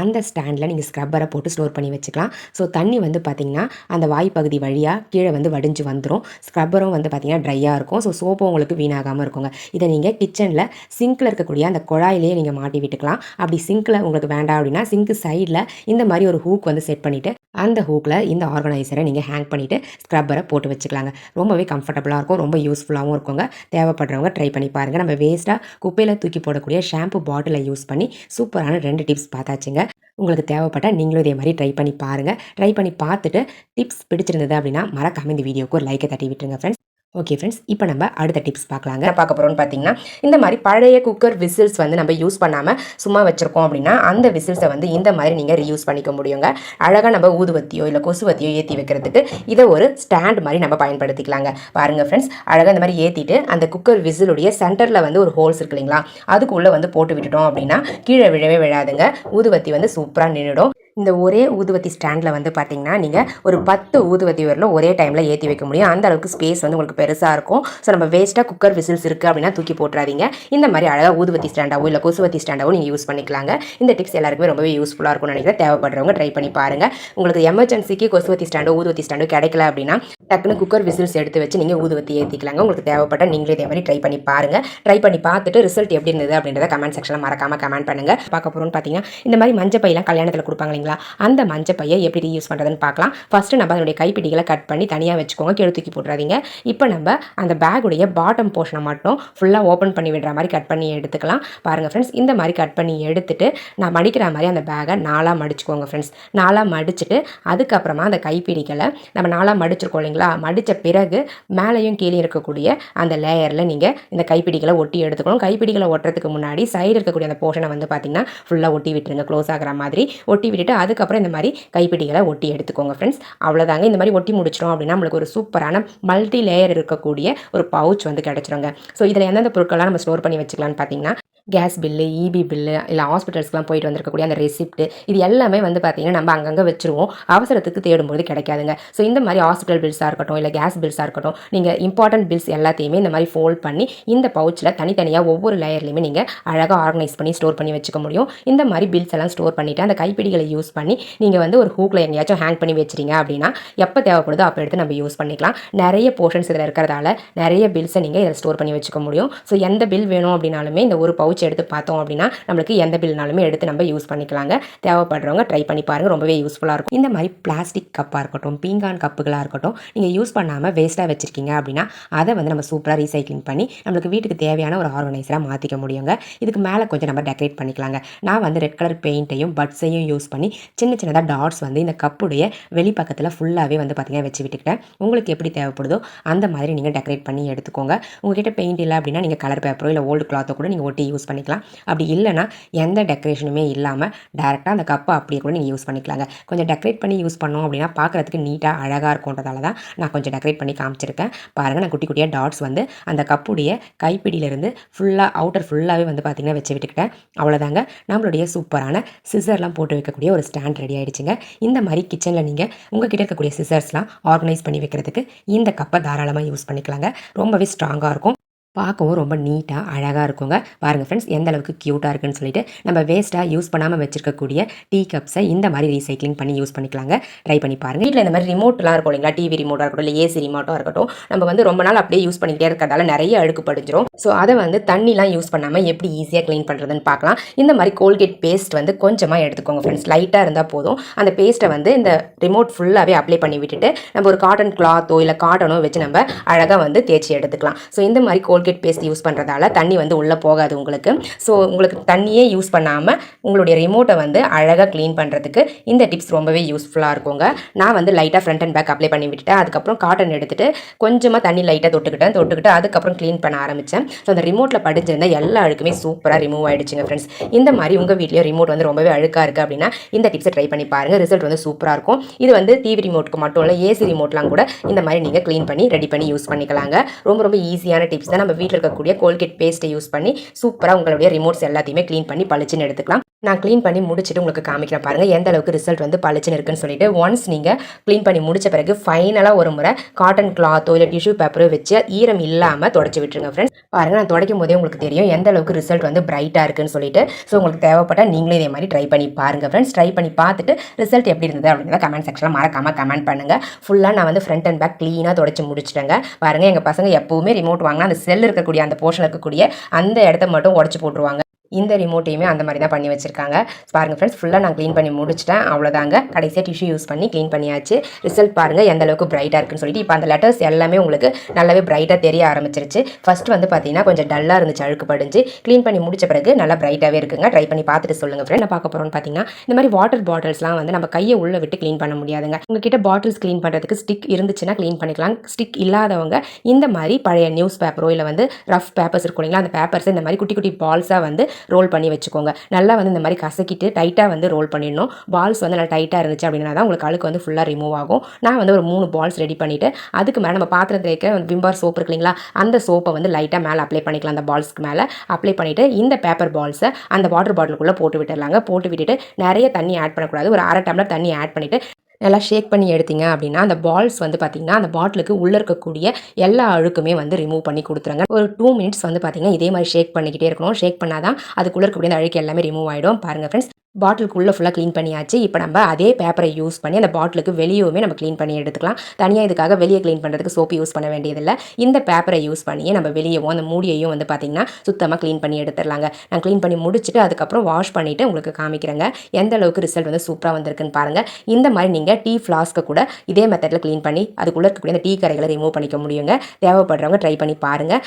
S1: அந்த ஸ்டாண்டில் நீங்கள் ஸ்க்ரப்பரை போட்டு ஸ்டோர் பண்ணி வச்சுக்கலாம். ஸோ தண்ணி வந்து பார்த்திங்கன்னா அந்த வாய்ப்பகுதி வழியாக கீழே வந்து வடிஞ்சு வந்துடும். ஸ்க்ரப்பரும் வந்து பார்த்திங்கன்னா ட்ரையாக இருக்கும். ஸோ சோப்பும் உங்களுக்கு வீணாகாமல் இருக்குங்க. இதை நீங்கள் கிச்சனில் சிங்கில் இருக்கக்கூடிய அந்த குழாயிலேயே நீங்கள் மாட்டி விட்டுக்கலாம். அப்படி சிங்கில் உங்களுக்கு வேண்டாம் அப்படின்னா சிங்க்கு சைடில் இந்த மாதிரி ஒரு ஹூக் வந்து செட் பண்ணிவிட்டு அந்த ஹூக்கில் இந்த ஆர்கனைசரை நீங்கள் ஹேங் பண்ணிவிட்டு ஸ்க்ரப்பரை போட்டு வச்சுக்கலாங்க. ரொம்பவே கம்ஃபர்டபுளாக இருக்கும், ரொம்ப யூஸ்ஃபுல்லாகவும் இருக்குங்க. தேவைப்படுறவங்க ட்ரை பண்ணி பாருங்கள். நம்ம வேஸ்ட்டாக குப்பையில் தூக்கி போடக்கூடிய ஷாம்பு பாட்டிலை யூஸ் பண்ணி சூப்பரான 2 டிப்ஸ் பார்த்தாச்சுங்க. உங்களுக்கு தேவைப்பட்டால் நீங்களும் இதே மாதிரி ட்ரை பண்ணி பாருங்கள். ட்ரை பண்ணி பார்த்துட்டு டிப்ஸ் பிடிச்சிருந்தது அப்படின்னா மறக்காமல் இந்த வீடியோக்கு ஒரு லைக்கை தட்டி விட்டுருங்க ஃப்ரெண்ட்ஸ். ஓகே ஃப்ரெண்ட்ஸ், இப்போ நம்ம அடுத்த டிப்ஸ் பார்க்கலாங்க. பார்க்க போகிறோம்னு பார்த்தீங்கன்னா இந்த மாதிரி பழைய குக்கர் விசில்ஸ் வந்து நம்ம யூஸ் பண்ணாமல் சும்மா வச்சுருக்கோம் அப்படின்னா அந்த விசில்ஸை வந்து இந்த மாதிரி நீங்கள் ரீயூஸ் பண்ணிக்க முடியுங்க. அழகாக நம்ம ஊதுவத்தியோ இல்லை கொசுவத்தியோ ஏற்றி வைக்கிறதுக்கு இதை ஒரு ஸ்டாண்ட் மாதிரி நம்ம பயன்படுத்திக்கலாங்க. பாருங்கள் ஃப்ரெண்ட்ஸ், அழகாக இந்த மாதிரி ஏற்றிட்டு அந்த குக்கர் விசிலுடைய சென்டரில் வந்து ஒரு ஹோல்ஸ் இருக்கு இல்லைங்களா, அதுக்குள்ளே வந்து போட்டு விட்டுட்டோம் அப்படின்னா கீழே விழவே விழாதுங்க. ஊதுவத்தி வந்து சூப்பராக நின்றுடும். இந்த ஒரே ஊதுவத்தி ஸ்டாண்டில் வந்து பார்த்தீங்கன்னா நீங்கள் ஒரு 10 ஊதுவத்தி வரலும் ஒரே டைமில் ஏற்றி வைக்க முடியும். அந்த அளவுக்கு ஸ்பேஸ் வந்து உங்களுக்கு பெருசாக இருக்கும். ஸோ நம்ம வேஸ்ட்டாக குக்கர் விசில்ஸ் இருக்குது அப்படின்னா தூக்கி போட்டுறாதீங்க. இந்த மாதிரி அழகாக ஊதுவத்தி ஸ்டாண்டாவோ இல்லை கொசுவத்தி ஸ்டாண்டாவோ நீங்கள் யூஸ் பண்ணிக்கலாங்க. இந்த டிப்ஸ் எல்லாருக்குமே ரொம்பவே யூஸ்ஃபுல்லாக இருக்கும்னு நினைக்கிறேன். தேவைப்படுறவங்க ட்ரை பண்ணி பாருங்கள். உங்களுக்கு எமர்ஜென்சிக்கு கொசுவத்தி ஸ்டாண்டோ ஊதுவத்தி ஸ்டாண்டோ கிடைக்கல அப்படின்னா டக்குன்னு குக்கர் விசில்ஸ் எடுத்து வச்சு நீங்கள் ஊதுவத்தி ஏற்றிக்கலாங்க. உங்களுக்கு தேவைப்பட்ட நீங்களே இதே மாதிரி ட்ரை பண்ணி பாருங்கள். ட்ரை பண்ணி பார்த்துட்டு ரிசல்ட் எப்படி இருந்தது அப்படின்றத கமெண்ட் செக்ஷனில் மறக்காமல் கமெண்ட் பண்ணுங்கள். பார்க்க போகிறோம்னு பார்த்தீங்கன்னா இந்த மாதிரி மஞ்சள் பையெல்லாம் கல்யாணத்தில் கொடுப்பாங்க இல்லைங்களா, அந்த மஞ்சள் பையை எப்படி ரீயூஸ் பண்ணுறதுன்னு பார்க்கலாம். ஃபஸ்ட்டு நம்ம அதனுடைய கைப்பிடிகளை கட் பண்ணி தனியாக வச்சுக்கோங்க, கீழே தூக்கி போட்டுறாதீங்க. இப்போ நம்ம அந்த பேக்குடைய பாட்டம் போர்ஷனை மட்டும் ஃபுல்லாக ஓப்பன் பண்ணி விடுற மாதிரி கட் பண்ணி எடுத்துக்கலாம். பாருங்கள் ஃப்ரெண்ட்ஸ், இந்த மாதிரி கட் பண்ணி எடுத்துட்டு நான் மடிக்கிற மாதிரி அந்த பேக்கை 4ஆக மடிச்சுக்கோங்க ஃப்ரெண்ட்ஸ். 4ஆக மடிச்சுட்டு அதுக்கப்புறமா அந்த கைப்பிடிகளை நம்ம 4ஆக மடிச்சிருக்கோம் இல்லைங்களா, மடித்த பிறகு மேலேயும் கீழே இருக்கக்கூடிய அந்த லேயரில் நீங்கள் இந்த கைப்பிடிகளை ஒட்டி எடுத்துக்கணும். கைப்பிடிகளை ஒட்டுறதுக்கு முன்னாடி சைடு இருக்கக்கூடிய அந்த போர்ஷனை வந்து பார்த்திங்கன்னா ஃபுல்லாக ஒட்டி விட்டுருங்க, க்ளோஸ் ஆகிற மாதிரி ஒட்டி விட்டுட்டு அதுக்கப்புறம் இந்த மாதிரி கைப்பிடிகளை ஒட்டி எடுத்துக்கோங்க ஃப்ரெண்ட்ஸ். அவ்வளோதாங்க. இந்த மாதிரி ஒட்டி முடிச்சிடும் அப்படின்னா நம்மளுக்கு ஒரு சூப்பரான மல்டி லேயர் இருக்கக்கூடிய ஒரு பவுச் வந்து கிடச்சிருங்க. ஸோ இதில் எந்தெந்த பொருட்கள்லாம் நம்ம ஸ்டோர் பண்ணி வச்சுக்கலான்னு பார்த்தீங்கன்னா கேஸ் பில்லு, இபி பில்லு, இல்லை ஹாஸ்பிட்டல்ஸ்க்குலாம் போயிட்டு வந்திருக்கக்கூடிய அந்த ரெசிப்ட், இது எல்லாமே வந்து பார்த்திங்கன்னா நம்ம அங்கங்கே வச்சுருவோம். அவசரத்துக்கு தேடும்போது கிடைக்காதுங்க. ஸோ இந்த மாதிரி ஹாஸ்பிட்டல் பில்ஸாக இருக்கட்டும் இல்லை கேஸ் பில்ஸாக இருக்கட்டும், நீங்கள் இம்பார்ட்டன்ட் பில்ஸ் எல்லாத்தையுமே இந்த மாதிரி ஃபோல்ட் பண்ணி இந்த பவுச்சில் தனித்தனியாக ஒவ்வொரு லேயர்லையுமே நீங்கள் அழகாக ஆர்கனைஸ் பண்ணி ஸ்டோர் பண்ணி வச்சுக்க முடியும். இந்த மாதிரி பில்ஸ் எல்லாம் ஸ்டோர் பண்ணிவிட்டு அந்த கைப்பிடிகளை யூஸ் பண்ணி நீங்கள் வந்து ஒரு ஹூக்கில் எங்கேயாச்சும் ஹேங் பண்ணி வச்சிட்டீங்க அப்படின்னா எப்போ தேவைப்படுதோ அப்போ எடுத்து நம்ம யூஸ் பண்ணிக்கலாம். நிறைய போர்ஷன்ஸ் இதில் இருக்கிறதால நிறைய பில்ஸை நீங்கள் இதில் ஸ்டோர் பண்ணி வச்சுக்க முடியும். ஸோ எந்த பில் வேணும் அப்படின்னாலுமே இந்த ஒரு பவுச் எடுத்து பார்த்தோம் அப்படின்னா நம்மளுக்கு எந்த பில்னாலுமே எடுத்து நம்ம யூஸ் பண்ணிக்கலாங்க. தேவைப்படுறவங்க ட்ரை பண்ணி பாருங்கள், ரொம்பவே யூஸ்ஃபுல்லாக இருக்கும். இந்த மாதிரி பிளாஸ்டிக் கப்பாக இருக்கட்டும், பீங்கான் கப்புகளாக இருக்கட்டும், நீங்கள் யூஸ் பண்ணாமல் வேஸ்ட்டாக வச்சுருக்கீங்க அப்படின்னா அதை வந்து நம்ம சூப்பராக ரீசைக்ளிங் பண்ணி நம்மளுக்கு வீட்டுக்கு தேவையான ஒரு ஆர்கனைசராக மாற்றிக்க முடியுங்க. இதுக்கு மேலே கொஞ்சம் நம்ம டெக்கரேட் பண்ணிக்கலாங்க. நான் வந்து ரெட் கலர் பெயிண்ட்டையும் பட்ஸையும் யூஸ் பண்ணி சின்ன சின்னதாக டாட்ஸ் வந்து இந்த கப்புடைய வெளிப்பக்கத்தில் ஃபுல்லாகவே வந்து பார்த்திங்கன்னா வச்சு விட்டுக்கிட்டேன். உங்களுக்கு எப்படி தேவைப்படுதோ அந்த மாதிரி நீங்கள் டெக்கரேட் பண்ணி எடுத்துக்கோங்க. உங்கள்கிட்ட பெயிண்ட் இல்லை அப்படின்னா நீங்கள் கலர் பேப்பரோ இல்லை ஓல்டு கிளாத்தோ கூட நீங்கள் ஒட்டி யூஸ் பண்ணிக்கலாம். அப்படி இல்லைனா எந்த டெக்கரேஷனுமே இல்லாமல் டேரெக்டாக அந்த கப்பை அப்படியே கூட நீங்கள் யூஸ் பண்ணிக்கலாங்க. கொஞ்சம் டெக்கரேட் பண்ணி யூஸ் பண்ணோம் அப்படின்னா பார்க்குறதுக்கு நீட்டாக அழகாக இருக்கும்ன்றதால தான் நான் கொஞ்சம் டெக்கரேட் பண்ணி காமிச்சிருக்கேன். பாருங்கள், நான் குட்டி குட்டியாக டாட்ஸ் வந்து அந்த கப்புடைய கைப்பிடியிலேருந்து ஃபுல்லாக அவுட்டர் ஃபுல்லாகவே வந்து பார்த்திங்கன்னா வச்சு விட்டுக்கிட்டேன். அவ்வளோதாங்க, நம்மளுடைய சூப்பரான சிசர்லாம் போட்டு வைக்கக்கூடிய ஒரு ஸ்டாண்ட் ரெடி ஆகிடுச்சுங்க. இந்த மாதிரி கிச்சனில் நீங்கள் உங்கள் கிட்ட இருக்கக்கூடிய சிசர்ஸ்லாம் ஆர்கனைஸ் பண்ணி வைக்கிறதுக்கு இந்த கப்பை தாராளமாக யூஸ் பண்ணிக்கலாங்க. ரொம்பவே ஸ்ட்ராங்காக இருக்கும், பார்க்கவும் ரொம்ப நீட்டாக அழகாக இருக்குங்க. பாருங்கள் ஃப்ரெண்ட்ஸ், எந்த அளவுக்கு க்யூட்டாக இருக்குன்னு சொல்லிட்டு நம்ம வேஸ்ட்டாக யூஸ் பண்ணாமல் வச்சிருக்கக்கூடிய டீ கப்ஸை இந்த மாதிரி ரீசைக்ளிங் பண்ணி யூஸ் பண்ணிக்கலாங்க. ட்ரை பண்ணி பாருங்கள். வீட்டில் இந்த மாதிரி ரிமோட்லாம் இருக்கும் இல்லைங்களா, டிவி ரிமோட்டாக இருக்கட்டும் இல்லை ஏசி ரிமோட்டாக இருக்கட்டும், நம்ம வந்து ரொம்ப நாள் அப்படியே யூஸ் பண்ணிக்கிட்டே இருக்கிறதால நிறைய அழுக்கு படிஞ்சிரும். ஸோ அதை வந்து தண்ணிலாம் யூஸ் பண்ணாமல் எப்படி ஈஸியாக க்ளீன் பண்ணுறதுன்னு பார்க்கலாம். இந்த மாதிரி கோல்கேட் பேஸ்ட் வந்து கொஞ்சமாக எடுத்துக்கோங்க ஃப்ரெண்ட்ஸ், லைட்டாக இருந்தால் போதும். அந்த பேஸ்ட்டை வந்து இந்த ரிமோட் ஃபுல்லாகவே அப்ளை பண்ணி விட்டுட்டு நம்ம ஒரு காட்டன் கிளாத்தோ இல்லை காட்டனோ வச்சு நம்ம அழகாக வந்து தேய்ச்சி எடுத்துக்கலாம். ஸோ இந்த மாதிரி கோல்கேட் கோல்கேட் பேஸ்ட் யூஸ் பண்ணுறதால தண்ணி வந்து உள்ளே போகாது உங்களுக்கு. ஸோ உங்களுக்கு தண்ணியே யூஸ் பண்ணாமல் உங்களுடைய ரிமோட்டை வந்து அழகாக க்ளீன் பண்ணுறதுக்கு இந்த டிப்ஸ் ரொம்பவே யூஸ்ஃபுல்லாக இருக்குங்க. நான் வந்து லைட்டாக ஃப்ரண்ட் அண்ட் பேக் அப்ளை பண்ணி விட்டுட்டேன். அதுக்கப்புறம் காட்டன் எடுத்துகிட்டு கொஞ்சமாக தண்ணி லைட்டாக தொட்டுக்கிட்டு அதுக்கப்புறம் க்ளீன் பண்ண ஆரம்பித்தேன். ஸோ அந்த ரிமோட்டில் படிஞ்சிருந்தால் எல்லா அழுக்குமே சூப்பராக ரிமூவ் ஆகிடுச்சுங்க ஃப்ரெண்ட்ஸ். இந்த மாதிரி உங்கள் வீட்லேயும் ரிமோட் வந்து ரொம்பவே அழுக்காக இருக்குது அப்படின்னா இந்த டிப்ஸை ட்ரை பண்ணி பாருங்கள். ரிசல்ட் வந்து சூப்பராக இருக்கும். இது வந்து டிவி ரிமோட்டுக்கு மட்டும் இல்லை, ஏசி ரிமோட்லாம் கூட இந்த மாதிரி நீங்கள் க்ளீன் பண்ணி ரெடி பண்ணி யூஸ் பண்ணிக்கலாங்க. ரொம்ப ரொம்ப ஈஸியான டிப்ஸ் தான். நம்ம வீட்டில் இருக்கக்கூடிய கோல்கேட் பேஸ்ட்டை யூஸ் பண்ணி சூப்பராக உங்களுடைய ரிமோட்ஸ் எல்லாத்தையுமே க்ளீன் பண்ணி பளிச்சுன்னு எடுத்துக்கலாம். நான் க்ளீன் பண்ணி முடிச்சுட்டு உங்களுக்கு காமிக்கிறேன் பாருங்கள் எந்த அளவுக்கு ரிசல்ட் வந்து பளிச்சுன்னு இருக்குன்னு சொல்லிட்டு. ஒன்ஸ் நீங்கள் க்ளீன் பண்ணி முடிச்ச பிறகு ஃபைனலாக ஒரு முறை காட்டன் கிளாத்தோ இல்லை டிஷ்யூ பேப்பரோ வச்சு ஈரம் இல்லாமல் தொடச்சி விட்டுருங்க ஃப்ரெண்ட்ஸ். பாருங்கள், நான் துடைக்கும் போதே உங்களுக்கு தெரியும் எந்த அளவுக்கு ரிசல்ட் வந்து பிரைட்டாக இருக்குன்னு சொல்லிட்டு. ஸோ உங்களுக்கு தேவைப்பட்டால் நீங்களும் இதே மாதிரி ட்ரை பண்ணி பாருங்கள் ஃப்ரெண்ட்ஸ். ட்ரை பண்ணி பார்த்துட்டு ரிசல்ட் எப்படி இருந்தது அப்படிங்கிறத கமெண்ட் செக்ஷனில் மறக்காமல் கமெண்ட் பண்ணுங்கள். ஃபுல்லாக நான் வந்து ஃப்ரண்ட் அண்ட் பேக் க்ளீனாக தொடச்சி முடிச்சிட்டேங்க. பாருங்கள், எங்கள் பசங்க எப்போவுமே ரிமோட் வாங்கினா அந்த செல் இருக்கக்கூடிய அந்த போர்ஷன் இருக்கக்கூடிய அந்த இடத்த மட்டும் உடச்சி போட்டுருவாங்க. இந்த ரிமோட்டையுமே அந்த மாதிரி தான் பண்ணி வச்சிருக்காங்க. பாருங்கள் ஃப்ரெண்ட்ஸ், ஃபுல்லாக நான் க்ளீன் பண்ணி முடிச்சிட்டேன். அவ்வளோதாங்க, கடைசியாக டிஷ்யூ யூஸ் பண்ணி க்ளீன் பண்ணியாச்சு. ரிசல்ட் பாருங்கள் எந்த அளவுக்கு பிரைட்டாக இருக்குன்னு சொல்லிட்டு. இப்போ அந்த லெட்டர்ஸ் எல்லாமே உங்களுக்கு நல்லாவே பிரைட்டாக தெரிய ஆரம்பிச்சிருச்சு. ஃபஸ்ட்டு வந்து பார்த்தீங்கன்னா கொஞ்சம் டல்லாக இருந்துச்சு, அழுக்கு படிஞ்சு. க்ளீன் பண்ணி முடிச்ச பிறகு நல்லா பிரைட்டாகவே இருக்குங்க. ட்ரை பண்ணி பார்த்துட்டு சொல்லுங்கள் ஃப்ரெண்ட். நான் பார்க்க போகிறோன்னு பார்த்தீங்கன்னா இந்த மாதிரி வாட்டர் பாட்டில்ஸ்லாம் வந்து நம்ம கையை உள்ளே விட்டு க்ளீன் பண்ண முடியாதுங்க. உங்ககிட்ட பாட்டில்ஸ் க்ளீன் பண்ணுறதுக்கு ஸ்டிக் இருந்துச்சுன்னா க்ளீன் பண்ணிக்கலாம். ஸ்டிக் இல்லாதவங்க இந்த மாதிரி பழைய நியூஸ் பேப்பரோ இல்லை வந்து ரஃப் பேப்பர்ஸ் இருக்கும் இல்லைங்களா, அந்த பேப்பர்ஸ் இந்த மாதிரி குட்டி குட்டி பால்ஸாக வந்து ரோல் பண்ணி வச்சுக்கோங்க. நல்லா வந்து இந்த மாதிரி கசக்கிட்டு டைட்டாக வந்து ரோல் பண்ணிடணும். பால்ஸ் வந்து நல்லா டைட்டாக இருந்துச்சு அப்படின்னா தான் உங்களுக்கு அழுக்கு வந்து ஃபுல்லாக ரிமூவ் ஆகும். நான் வந்து ஒரு 3 பால்ஸ் ரெடி பண்ணிவிட்டு அதுக்கு மேலே நம்ம பாத்திரத்தில் இருக்க விம்பார் சோப் இருக்கு இல்லைங்களா, அந்த சோப்பை வந்து லைட்டாக மேலே அப்ளை பண்ணிக்கலாம். அந்த பால்ஸ்க்கு மேலே அப்ளை பண்ணிவிட்டு இந்த பேப்பர் பால்ஸை அந்த வாட்டர் பாட்டிலுக்குள்ளே போட்டு விட்டுடலாங்க. போட்டு விட்டுட்டு நிறைய தண்ணி ஆட் பண்ணக்கூடாது. ஒரு 1/2 டம்ளர் தண்ணி ஆட் பண்ணிவிட்டு நல்லா ஷேக் பண்ணி எடுத்தீங்க அப்படின்னா அந்த பால்ஸ் வந்து பார்த்திங்கன்னா அந்த பாட்டிலுக்கு உள்ளே இருக்கக்கூடிய எல்லா அழுக்குமே வந்து ரிமூவ் பண்ணி கொடுத்துருங்க. ஒரு 2 மினிட்ஸ் வந்து பார்த்திங்கன்னா இதே மாதிரி ஷேக் பண்ணிக்கிட்டே இருக்கணும். ஷேக் பண்ணால் தான் அதுக்குள்ளே இருக்கக்கூடிய அந்த அழுக்கு எல்லாமே ரிமூவ் ஆகிடும். பாருங்கள் ஃப்ரெண்ட்ஸ், பாட்டிலுக்குள்ளே ஃபுல்லாக க்ளீன் பண்ணியாச்சு. இப்போ நம்ம அதே பேப்பரை யூஸ் பண்ணி அந்த பாட்டிலுக்கு வெளியுமே நம்ம க்ளீன் பண்ணி எடுத்துக்கலாம். தனியாக இதுக்காக வெளியே க்ளீன் பண்ணுறதுக்கு சோப்பு யூஸ் பண்ண வேண்டியதில்லை. இந்த பேப்பரை யூஸ் பண்ணியே நம்ம வெளியவும் அந்த மூடியையும் வந்து பார்த்திங்கன்னா சுத்தமாக க்ளீன் பண்ணி எடுத்துடலாங்க. நான் க்ளீன் பண்ணி முடிச்சுட்டு அதுக்கப்புறம் வாஷ் பண்ணிவிட்டு உங்களுக்கு காமிக்கிறேங்க எந்த அளவுக்கு ரிசல்ட் வந்து சூப்பராக வந்திருக்குன்னு பாருங்கள். இந்த மாதிரி நீங்கள் டீ ஃப்ளாஸ்க்கு கூட இதே மெத்தடில் க்ளீன் பண்ணி அதுக்குள்ளே இருக்கக்கூடிய அந்த டீ கரைகளை ரிமூவ் பண்ணிக்க முடியுங்க. தேவைப்படுறவங்க ட்ரை பண்ணி பாருங்கள்.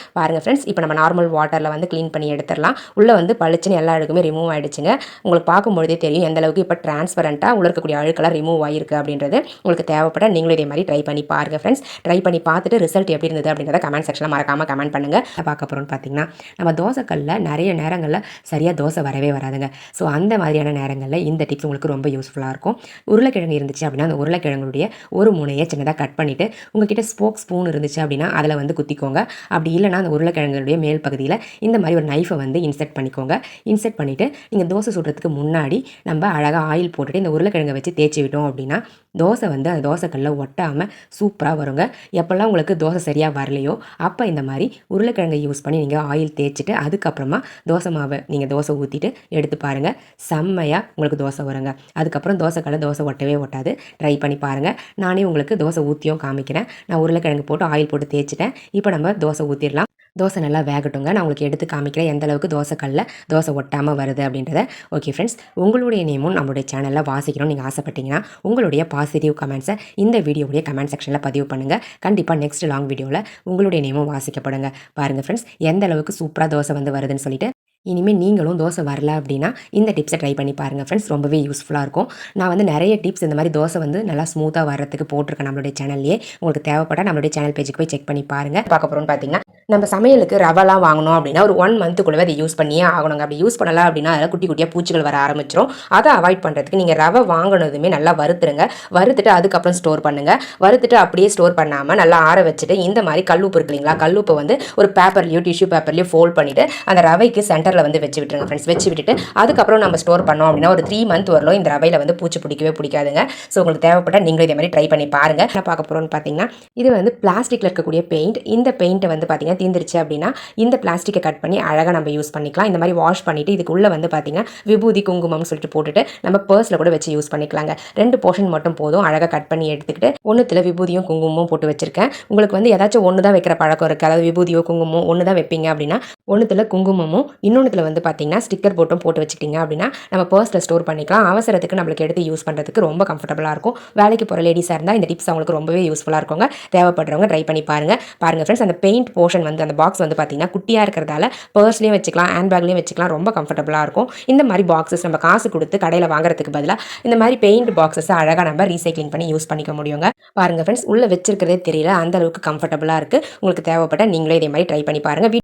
S1: ஃப்ரெண்ட்ஸ், இப்போ நம்ம நார்மல் வாட்டரில் வந்து க்ளீன் பண்ணி எடுத்துடலாம். உள்ளே வந்து பளிச்சுன்னு எல்லா அழுக்குமே ரிமூவ் ஆகிடுச்சுங்க. உங்களுக்கு பார்க்கும்போதே தெரியும் எந்த அளவுக்கு இப்போ டிரான்ஸ்பரண்ட்டாக உள்ள இருக்கக்கூடிய அழுக்கெல்லாம் ரிமூவ் ஆகிருக்கு அப்படின்றது. உங்களுக்கு தேவைப்பட நீங்களும் இதே மாதிரி ட்ரை பண்ணி பாருங்கள் ஃப்ரெண்ட்ஸ். ட்ரை பண்ணி பார்த்துட்டு ரிசல்ட் எப்படி இருந்தது அப்படின்றத கமெண்ட் செக்ஷனில் மறக்காமல் கமெண்ட் பண்ணுங்கள். பார்க்க போகிறோம்னு பார்த்தீங்கன்னா நம்ம தோசைக்கல்லில் நிறைய நேரங்களில் சரியாக தோசை வரவே வராதுங்க. ஸோ அந்த மாதிரியான நேரங்களில் இந்த டிப்ஸ் உங்களுக்கு ரொம்ப யூஸ்ஃபுல்லாக இருக்கும். உருளைக்கிழங்கு இருந்துச்சு அப்படின்னா அந்த உருளைக்கிழங்குடைய ஒரு முனையை சின்னதாக கட் பண்ணிவிட்டு உங்ககிட்ட ஸ்போக் ஸ்பூன் இருந்துச்சு அப்படின்னா அதில் வந்து குத்திக்கோங்க. அப்படி இல்லைனா அந்த உருளைக்கிழங்குடைய மேல் பகுதியில் இந்த மாதிரி ஒரு நைஃபை வந்து இன்செர்ட் பண்ணிக்கோங்க. இன்செர்ட் பண்ணிவிட்டு நீங்கள் தோசை சுடுறதுக்கு முன்னாடி நம்ம அழகாக ஆயில் போட்டுட்டு இந்த உருளைக்கிழங்கை வச்சு தேய்ச்சி விட்டோம் அப்படின்னா தோசை வந்து அந்த தோசைக்கல்லில் ஒட்டாமல் சூப்பராக வருங்க. எப்போல்லாம் உங்களுக்கு தோசை சரியாக வரலையோ அப்போ இந்த மாதிரி உருளைக்கிழங்கை யூஸ் பண்ணி நீங்கள் ஆயில் தேய்ச்சிட்டு அதுக்கப்புறமா தோசை மாவை நீங்கள் தோசை ஊற்றிட்டு எடுத்து பாருங்கள். செம்மையாக உங்களுக்கு தோசை வருங்க. அதுக்கப்புறம் தோசைக்கல்லில் தோசை ஒட்டவே ஒட்டாது. ட்ரை பண்ணி பாருங்கள். நானே உங்களுக்கு தோசை ஊற்றியும் காமிக்கிறேன். நான் உருளைக்கிழங்கு போட்டு ஆயில் போட்டு தேய்ச்சிட்டேன். இப்போ நம்ம தோசை ஊற்றிடலாம். தோசை நல்லா வேகட்டுங்க. நான் உங்களுக்கு எடுத்து காமிக்கிறேன் எந்த அளவுக்கு தோசைக்கல்லில் தோசை ஒட்டாமல் வருது அப்படின்றத. ஓகே ஃப்ரெண்ட்ஸ், உங்களுடைய நேமும் நம்மளுடைய சேனலில் வாசிக்கணும்னு நீங்கள் ஆசைப்பட்டீங்கன்னா உங்களுடைய பாசிட்டிவ் கமெண்ட்ஸை இந்த வீடியோவுடைய கமெண்ட் செக்ஷனில் பதிவு பண்ணுங்கள். கண்டிப்பாக நெக்ஸ்ட் லாங் வீடியோவில் உங்களுடைய நேமும் வாசிக்கப்படுங்க. பாருங்கள் ஃப்ரெண்ட்ஸ், எந்த அளவுக்கு சூப்பராக தோசை வந்து வருதுன்னு சொல்லிட்டு. இனிமேல் நீங்களும் தோசை வரல அப்படின்னா இந்த டிப்ஸை ட்ரை பண்ணி பாருங்கள் ஃப்ரெண்ட்ஸ். ரொம்பவே யூஸ்ஃபுல்லாக இருக்கும். நான் வந்து நிறைய டிப்ஸ் இந்த மாதிரி தோசை வந்து நல்லா ஸ்மூத்தாக வர்றதுக்கு போட்டிருக்கேன் நம்மளுடைய சேனல்லையே. உங்களுக்கு தேவைப்பட்டால் நம்மளுடைய சேனல் பேஜுக்கு போய் செக் பண்ணி பாருங்கள். பார்க்க போகிறோம்னு பார்த்தீங்கன்னா நம்ம சமையலுக்கு ரவெல்லாம் வாங்கணும் அப்படின்னா ஒரு 1 மந்த்துக்குள்ளே அதை யூஸ் பண்ணியே ஆகணுங்க. அப்படி யூஸ் பண்ணலாம் அப்படின்னா அதில் குட்டி குட்டியாக பூச்சிகள் வர ஆரம்பிச்சிடும். அதை அவாய்ட் பண்ணுறதுக்கு நீங்கள் ரவை வாங்கினதுமே நல்லா வறுத்துருங்க. வறுத்துட்டு அதுக்கப்புறம் ஸ்டோர் பண்ணுங்கள். வறுத்துட்டு அப்படியே ஸ்டோர் பண்ணாமல் நல்லா ஆற வச்சுட்டு இந்த மாதிரி கல்லுப்பு இருக்கு இல்லைங்களா, கல்லுப்பை வந்து ஒரு பேப்பர்லையோ டிஷ்யூ பேப்பர்லையோ ஃபோல்ட் பண்ணிவிட்டு அந்த ரவைக்கு சென்டரில் வந்து வச்சு விட்டுருங்க ஃப்ரெண்ட்ஸ். வச்சு விட்டுட்டு அதுக்கப்புறம் நம்ம ஸ்டோர் பண்ணோம் அப்படின்னா ஒரு 3 மந்த் வரலும் இந்த ரவையில் வந்து பூச்சி பிடிக்கவே பிடிக்காதுங்க. ஸோ உங்களுக்கு தேவைப்பட்டால் நீங்களும் இதே மாதிரி ட்ரை பண்ணி பாருங்கள். என்ன பார்க்க போகிறோம்னு பார்த்தீங்கன்னா இது வந்து பிளாஸ்டிக்கில் இருக்கக்கூடிய பெயிண்ட். இந்த பெயிண்ட்டை வந்து பார்த்தீங்கன்னா தீந்துருச்சு அப்படின்னா இந்த பிளாஸ்டிக்கை கட் பண்ணி அழகாக நம்ம யூஸ் பண்ணிக்கலாம். இந்த மாதிரி வாஷ் பண்ணிவிட்டு இதுக்குள்ளே வந்து பார்த்தீங்கன்னா விபூதி குங்குமம்னு சொல்லிட்டு போட்டுட்டு நம்ம பர்ஸில் கூட வச்சு யூஸ் பண்ணிக்கலாங்க. 2 போர்ஷன் மட்டும் போதும். அழகாக கட் பண்ணி எடுத்துக்கிட்டு ஒன்றுத்தில் விபூதியும் குங்குமமும் போட்டு வச்சிருக்கேன். உங்களுக்கு வந்து ஏதாச்சும் ஒன்று தான் வைக்கிற பழக்கம் இருக்குது, அதாவது விபூதியோ குங்குமம் ஒன்று தான் வைப்பீங்க அப்படின்னா ஒன்றுத்தில் குங்குமமும் இன்னொன்று இன்னொன்றுல வந்து பார்த்தீங்கன்னா ஸ்டிக்கர் போட்டும் போட்டு வச்சுக்கிட்டிங்க அப்படின்னா நம்ம பர்ஸில் ஸ்டோர் பண்ணிக்கலாம். அவசரத்துக்கு நம்மளுக்கு எடுத்து யூஸ் பண்ணுறதுக்கு ரொம்ப கம்ஃபர்டபுளாக இருக்கும். வேலைக்கு போகிற லேடிஸாக இருந்தால் இந்த டிப்ஸ் அவங்களுக்கு ரொம்பவே யூஸ்ஃபுல்லாக இருக்குங்க. தேவைப்படுறவங்க ட்ரை பண்ணி பாருங்கள் ஃப்ரெண்ட்ஸ். அந்த பெயிண்ட் போர்ஷன் வந்து அந்த பாக்ஸ் வந்து பார்த்தீங்கன்னா குட்டியாக இருக்கிறதால பர்ஸ்லேயும் வச்சுக்கலாம், ஹேண்ட் பேக்லேயும் வச்சுக்கலாம். ரொம்ப கம்ஃபர்டபுளாக இருக்கும். இந்த மாதிரி பாக்ஸஸ் நம்ம காசு கொடுத்து கடையில் வாங்குறதுக்கு பதிலாக இந்த மாதிரி பெயிண்ட் பாக்ஸஸை அழகாக நம்ம ரீசைக்ளிங் பண்ணி யூஸ் பண்ணிக்க முடியுங்க. பாருங்கள் ஃப்ரெண்ட்ஸ், உள்ளே வச்சிருக்கிறதே தெரியல, அந்த அளவுக்கு கம்ஃபர்டபுளாக இருக்குது. உங்களுக்கு தேவைப்பட்ட நீங்களே இதே மாதிரி ட்ரை பண்ணி பாருங்கள்.